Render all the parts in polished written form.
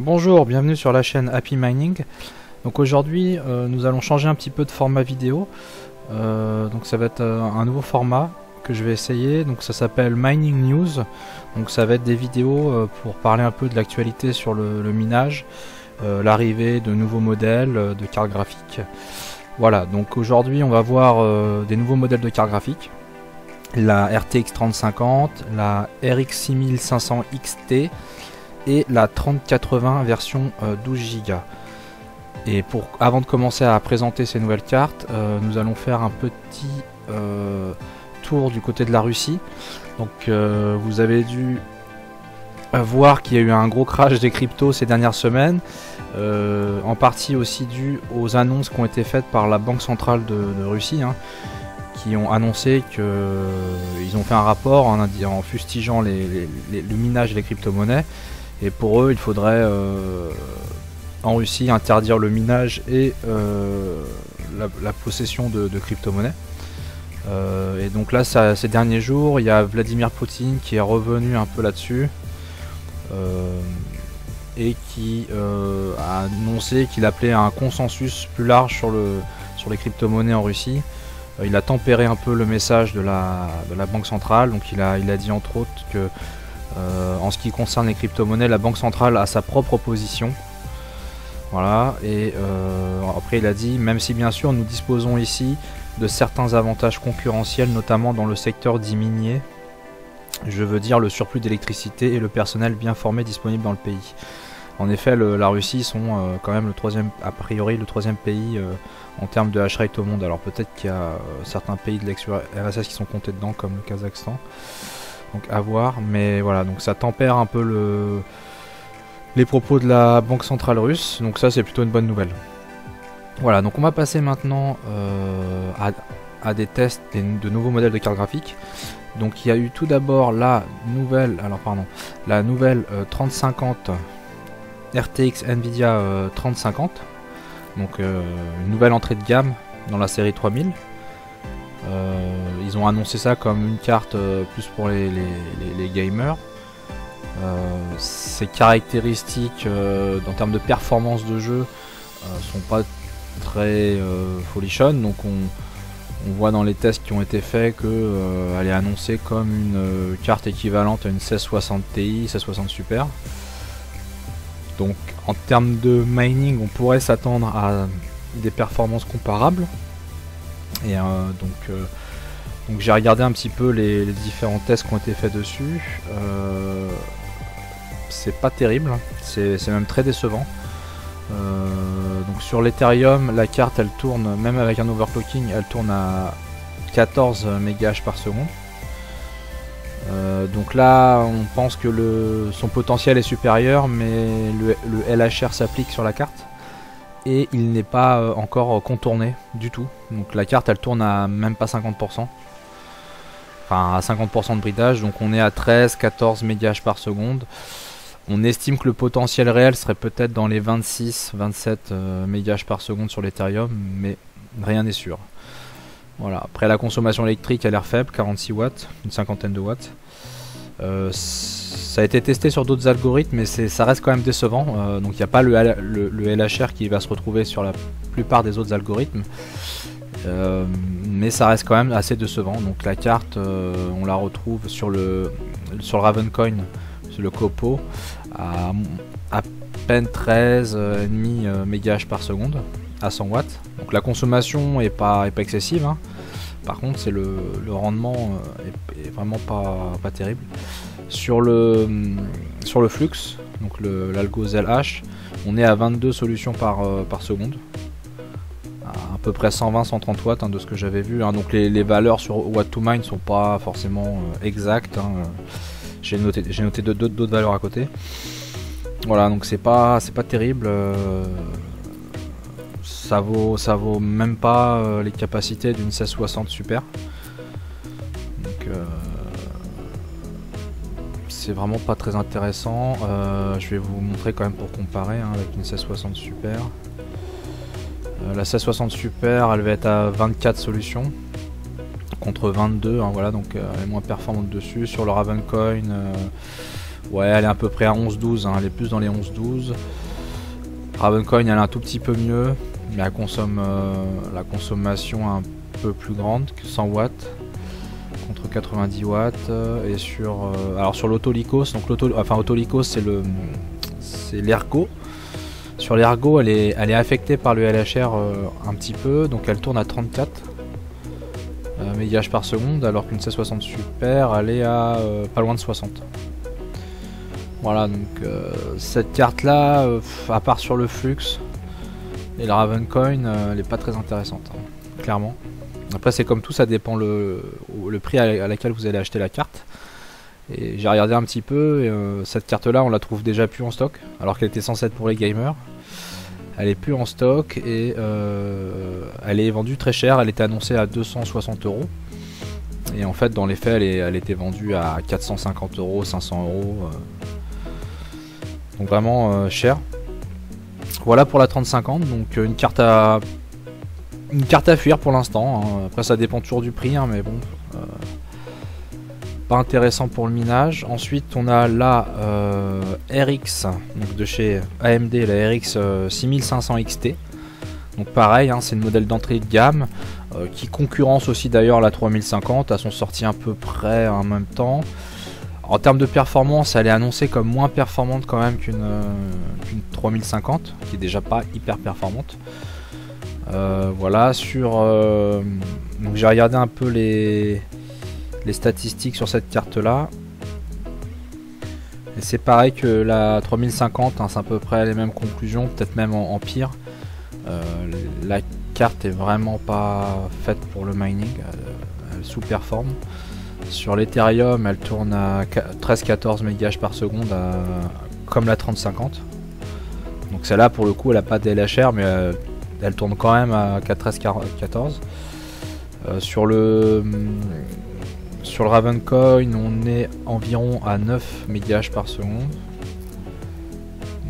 Bonjour, bienvenue sur la chaîne Happy Mining. Donc aujourd'hui nous allons changer un petit peu de format vidéo. Donc ça va être un nouveau format que je vais essayer. Donc ça s'appelle Mining News. Donc ça va être des vidéos pour parler un peu de l'actualité sur le minage, l'arrivée de nouveaux modèles de cartes graphiques. Voilà, donc aujourd'hui on va voir des nouveaux modèles de cartes graphiques. La RTX 3050, la RX 6500 XT et la 3080 version 12 Go. Et avant de commencer à présenter ces nouvelles cartes, nous allons faire un petit tour du côté de la Russie. Donc vous avez dû voir qu'il y a eu un gros crash des cryptos ces dernières semaines, en partie aussi dû aux annonces qui ont été faites par la Banque centrale de Russie, qui ont annoncé qu'ils ont fait un rapport en fustigeant le minage des crypto-monnaies. Et pour eux, il faudrait en Russie interdire le minage et la possession de crypto-monnaies. Et donc là, ces derniers jours, il y a Vladimir Poutine qui est revenu un peu là-dessus et qui a annoncé qu'il appelait à un consensus plus large sur les crypto-monnaies en Russie. Il a tempéré un peu le message de la Banque centrale. Donc il a dit entre autres que en ce qui concerne les crypto-monnaies, la Banque centrale a sa propre position. Voilà, et après il a dit, même si bien sûr nous disposons ici de certains avantages concurrentiels, notamment dans le secteur dit minier, je veux dire le surplus d'électricité et le personnel bien formé disponible dans le pays. En effet, la Russie sont quand même a priori le troisième pays en termes de hash rate au monde. Alors peut-être qu'il y a certains pays de l'ex-URSS qui sont comptés dedans, comme le Kazakhstan. Donc à voir, mais voilà, donc ça tempère un peu les propos de la Banque centrale russe, donc ça c'est plutôt une bonne nouvelle. Voilà, donc on va passer maintenant à des tests de nouveaux modèles de cartes graphiques. Donc il y a eu tout d'abord la nouvelle 3050 RTX Nvidia 3050, donc une nouvelle entrée de gamme dans la série 3000. Ils ont annoncé ça comme une carte plus pour les gamers. Ses caractéristiques en termes de performance de jeu sont pas très folichonnes, donc on voit dans les tests qui ont été faits qu'elle est annoncée comme une carte équivalente à une 1660 Ti, 1660 Super. Donc en termes de mining, on pourrait s'attendre à des performances comparables. Et donc j'ai regardé un petit peu les différents tests qui ont été faits dessus. C'est pas terrible, c'est même très décevant. Donc sur l'Ethereum, la carte elle tourne, même avec un overclocking, elle tourne à 14 MHz par seconde. Donc là on pense que son potentiel est supérieur, mais le LHR s'applique sur la carte et il n'est pas encore contourné du tout. Donc la carte elle tourne à même pas 50%, enfin à 50% de bridage, donc on est à 13-14 MHz par seconde. On estime que le potentiel réel serait peut-être dans les 26-27 MHz par seconde sur l'Ethereum, mais rien n'est sûr. Voilà. Après la consommation électrique a l'air faible, 46 watts, une cinquantaine de watts. Ça a été testé sur d'autres algorithmes, mais ça reste quand même décevant. Donc il n'y a pas le LHR qui va se retrouver sur la plupart des autres algorithmes. Mais ça reste quand même assez décevant. Donc la carte, on la retrouve sur le Ravencoin, sur le Copo, à peine 13,5 MHz par seconde à 100 watts. Donc la consommation est pas excessive, Par contre, c'est le rendement est vraiment pas terrible. Sur le flux, donc l'algo ZLH, on est à 22 solutions par seconde, à peu près 120-130 watts de ce que j'avais vu. Donc les valeurs sur watt to mine sont pas forcément exactes. J'ai noté d'autres valeurs à côté. Voilà, donc c'est pas terrible. Ça vaut même pas les capacités d'une 1660 Super. Donc c'est vraiment pas très intéressant. Je vais vous montrer quand même pour comparer avec une 1660 Super. La 1660 Super, elle va être à 24 solutions contre 22, voilà, donc elle est moins performante dessus. Sur le Ravencoin, Ouais, elle est à peu près à 11-12, hein, elle est plus dans les 11-12. Ravencoin elle est un tout petit peu mieux, mais elle consomme la consommation un peu plus grande que 100 watts contre 90 watts. Et sur alors sur l'Autolycos, donc Autolycos c'est l'ergo. Sur l'ergo elle est affectée par le LHR un petit peu, donc elle tourne à 34 mégages par seconde, alors qu'une C60 Super elle est à pas loin de 60. Voilà, donc cette carte là, à part sur le flux et le Ravencoin, elle est pas très intéressante, hein, clairement. Après c'est comme tout, ça dépend le prix à laquelle vous allez acheter la carte. Et j'ai regardé un petit peu, et, cette carte là on la trouve déjà plus en stock, alors qu'elle était censée être pour les gamers. Elle est plus en stock et elle est vendue très cher, elle était annoncée à 260 €. Et en fait dans les faits elle était vendue à 450 €, 500 €. Donc vraiment cher. Voilà pour la 3050, donc une carte à fuir pour l'instant, hein. Après ça dépend toujours du prix, hein, mais bon, pas intéressant pour le minage. Ensuite on a la RX, donc de chez AMD, la RX 6500 XT. Donc pareil, hein, c'est une modèle d'entrée de gamme qui concurrence aussi d'ailleurs la 3050, elles sont sorties à peu près en même temps. En termes de performance, elle est annoncée comme moins performante quand même qu'une 3050, qui est déjà pas hyper performante. Voilà, donc j'ai regardé un peu les statistiques sur cette carte là. Et c'est pareil que la 3050, hein, c'est à peu près les mêmes conclusions, peut-être même en pire. La carte est vraiment pas faite pour le mining, elle sous-performe. Sur l'Ethereum, elle tourne à 13-14 mégages par seconde, comme la 3050. Donc celle-là, pour le coup, elle n'a pas de LHR, mais elle tourne quand même à 13-14. Sur le Ravencoin, on est environ à 9 mégages par seconde.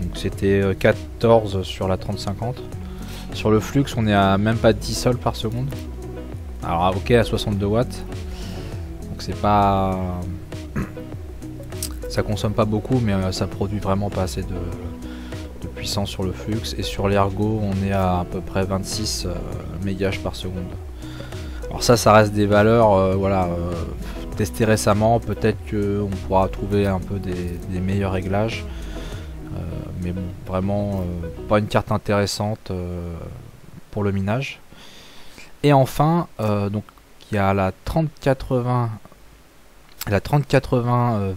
Donc c'était 14 sur la 3050. Sur le Flux, on est à même pas 10 sols par seconde. Alors ok, à 62 watts. Donc c'est pas... ça consomme pas beaucoup, mais ça produit vraiment pas assez de puissance sur le Flux. Et sur l'Ergo, on est à peu près 26 mégages par seconde. Alors ça reste des valeurs voilà, testées récemment. Peut-être qu'on pourra trouver un peu des meilleurs réglages. Mais bon, vraiment pas une carte intéressante pour le minage. Et enfin, donc il y a la 3080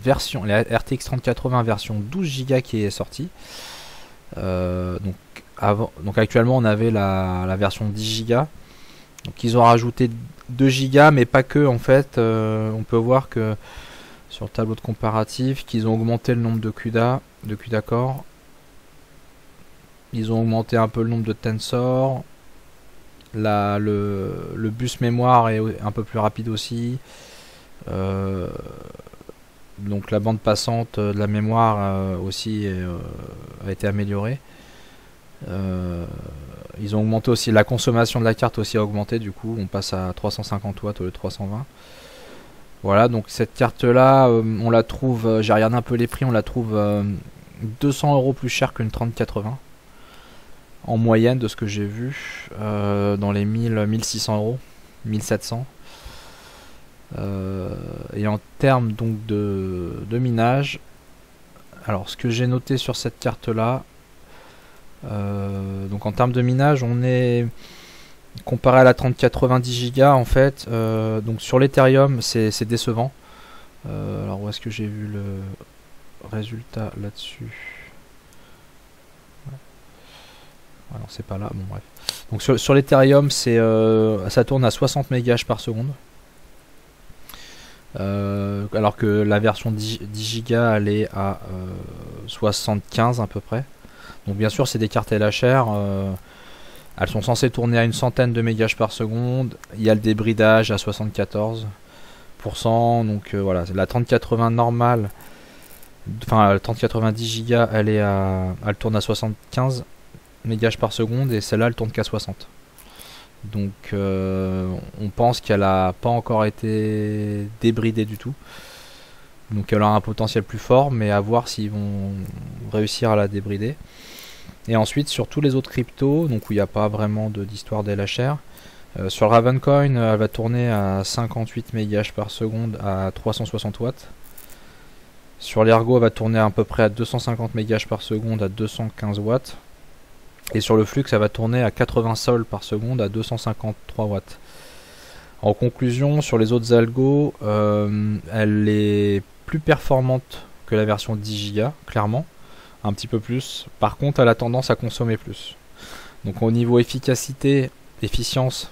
version, la RTX 3080 version 12 Go qui est sortie. Donc actuellement on avait la version 10 Go. Donc ils ont rajouté 2 Go, mais pas que en fait. On peut voir que sur le tableau de comparatif qu'ils ont augmenté le nombre de CUDA core. Ils ont augmenté un peu le nombre de tensors. Le bus mémoire est un peu plus rapide aussi. Donc la bande passante de la mémoire aussi a été améliorée. Ils ont augmenté aussi la consommation de la carte, aussi a augmenté, du coup on passe à 350 watts au lieu de 320. Voilà, donc cette carte là on la trouve, j'ai regardé un peu les prix, on la trouve 200 € plus cher qu'une 3080 en moyenne de ce que j'ai vu, dans les 1600 €, 1700. Et en termes donc de minage, alors ce que j'ai noté sur cette carte là, donc en termes de minage, on est comparé à la 3080 10 Go en fait, donc sur l'Ethereum c'est décevant. Alors où est-ce que j'ai vu le résultat là-dessus? Alors c'est pas là, bon bref. Donc sur l'Ethereum ça tourne à 60 mégages par seconde. Alors que la version 10 Go elle est à 75 à peu près. Donc bien sûr c'est des cartes LHR, elles sont censées tourner à une centaine de mégages par seconde. Il y a le débridage à 74%. Donc voilà, la 3080 normale, enfin la 3080 10 Go elle tourne à 75 mégages par seconde, et celle-là elle tourne qu'à 60. Donc on pense qu'elle a pas encore été débridée du tout. Donc elle aura un potentiel plus fort, mais à voir s'ils vont réussir à la débrider. Et ensuite sur tous les autres cryptos, donc où il n'y a pas vraiment d'histoire d'LHR, sur le Ravencoin, elle va tourner à 58 MHz par seconde à 360 watts. Sur l'Ergo, elle va tourner à peu près à 250 MHz par seconde à 215 watts. Et sur le Flux, ça va tourner à 80 sols par seconde à 253 watts. En conclusion, sur les autres algos, elle est plus performante que la version 10 Go, clairement, un petit peu plus. Par contre, elle a tendance à consommer plus. Donc au niveau efficacité, efficience,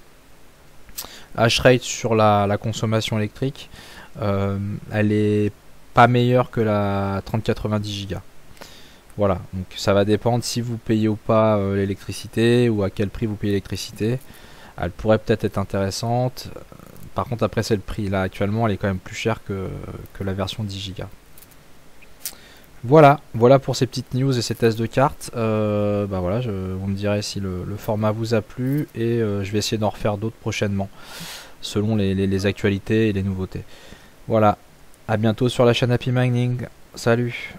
hash rate sur la consommation électrique, elle est pas meilleure que la 3090 Go. Voilà, donc ça va dépendre si vous payez ou pas l'électricité, ou à quel prix vous payez l'électricité. Elle pourrait peut-être être intéressante. Par contre, après, c'est le prix. Là, actuellement, elle est quand même plus chère que la version 10 Go. Voilà pour ces petites news et ces tests de cartes. Bah voilà, vous me direz si le format vous a plu, et je vais essayer d'en refaire d'autres prochainement, selon les actualités et les nouveautés. Voilà, à bientôt sur la chaîne Happy Mining. Salut!